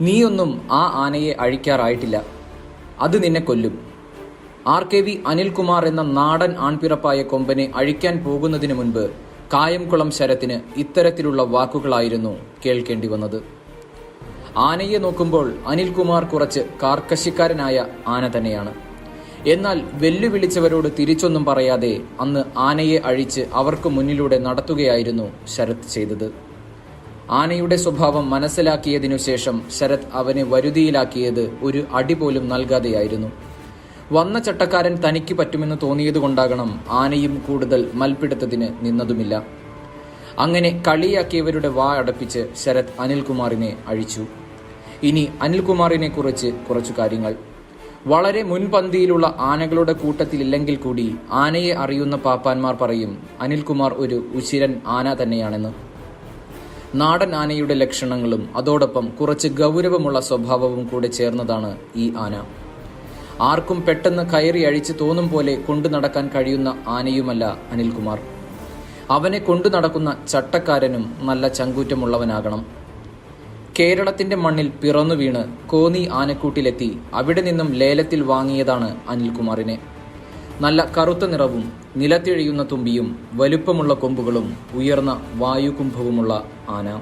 നീയൊന്നും ആ ആനയെ അഴിക്കാറായിട്ടില്ല. അത് നിന്നെ കൊല്ലും. RKV അനിൽകുമാർ എന്ന നാടൻ ആൺപിറപ്പായ കൊമ്പനെ അഴിക്കാൻ പോകുന്നതിന് മുൻപ് കായംകുളം ശരത്തിന് ഇത്തരത്തിലുള്ള വാക്കുകളായിരുന്നു കേൾക്കേണ്ടി വന്നത്. ആനയെ നോക്കുമ്പോൾ അനിൽകുമാർ കുറച്ച് കാർക്കശ്യക്കാരനായ ആന തന്നെയാണ്. എന്നാൽ വെല്ലുവിളിച്ചവരോട് തിരിച്ചൊന്നും പറയാതെ അന്ന് ആനയെ അഴിച്ച് അവർക്ക് മുന്നിലൂടെ നടത്തുകയായിരുന്നു ശരത് ചെയ്തത്. ആനയുടെ സ്വഭാവം മനസ്സിലാക്കിയതിനു ശേഷം ശരത് അവനെ വരുതിയിലാക്കിയത് ഒരു അടി പോലും നൽകാതെയായിരുന്നു. വന്ന ചട്ടക്കാരൻ തനിക്ക് പറ്റുമെന്ന് തോന്നിയതുകൊണ്ടാകണം ആനയും കൂടുതൽ മൽപ്പിടുത്തത്തിന് നിന്നതുമില്ല. അങ്ങനെ കളിയാക്കിയവരുടെ വാ അടപ്പിച്ച് ശരത് അനിൽകുമാറിനെ അഴിച്ചു. ഇനി അനിൽകുമാറിനെ കുറിച്ച് കുറച്ചു കാര്യങ്ങൾ. വളരെ മുൻപന്തിയിലുള്ള ആനകളുടെ കൂട്ടത്തിലില്ലെങ്കിൽ കൂടി ആനയെ അറിയുന്ന പാപ്പാന്മാർ പറയും അനിൽകുമാർ ഒരു ഉശിരൻ ആന തന്നെയാണെന്ന്. നാടൻ ആനയുടെ ലക്ഷണങ്ങളും അതോടൊപ്പം കുറച്ച് ഗൗരവമുള്ള സ്വഭാവവും കൂടെ ചേർന്നതാണ് ഈ ആന. ആർക്കും പെട്ടെന്ന് കയറി അഴിച്ച് തോന്നും പോലെ കൊണ്ടു നടക്കാൻ കഴിയുന്ന ആനയുമല്ല അനിൽകുമാർ. അവനെ കൊണ്ടു നടക്കുന്ന ചട്ടക്കാരനും നല്ല ചങ്കൂറ്റമുള്ളവനാകണം. കേരളത്തിന്റെ മണ്ണിൽ പിറന്നു വീണ് കോന്നി ആനക്കൂട്ടിലെത്തി അവിടെ നിന്നും ലേലത്തിൽ വാങ്ങിയതാണ് അനിൽകുമാറിനെ. നല്ല കറുത്ത നിറവും നിലത്തിഴയുന്ന തുമ്പിയും വലുപ്പമുള്ള കൊമ്പുകളും ഉയർന്ന വായുകുംഭവുമുള്ള ആന.